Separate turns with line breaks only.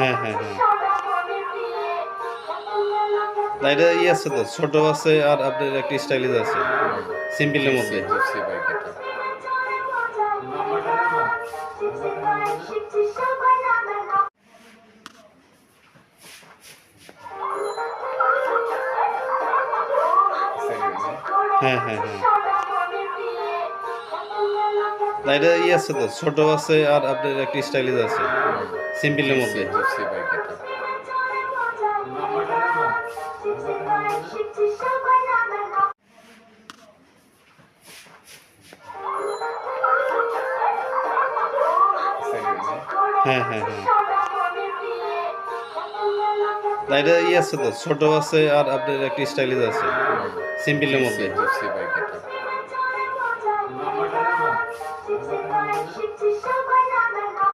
হ্যাঁ, হ্যাঁ, হ্যাঁ। না এটা আছে তো, ছোট আছে আর আপনার একটা স্টাইলিশ আছে। সিম্পলের মধ্যে।
জিপসি বাইক এটা।
হ্যাঁ, হ্যাঁ, হ্যাঁ। না এটা আছে তো, ছোট আছে আর আপনার একটা স্টাইলিশ আছে। সিম্পলের মধ্যে।
জিপসি বাইক এটা।
হ্যাঁ, হ্যাঁ, হ্যাঁ। না এটা আছে তো, ছোট আছে আর আপনার একটা স্টাইলিশ আছে। সিম্পলের মধ্যে।
জিপসি বাইক এটা।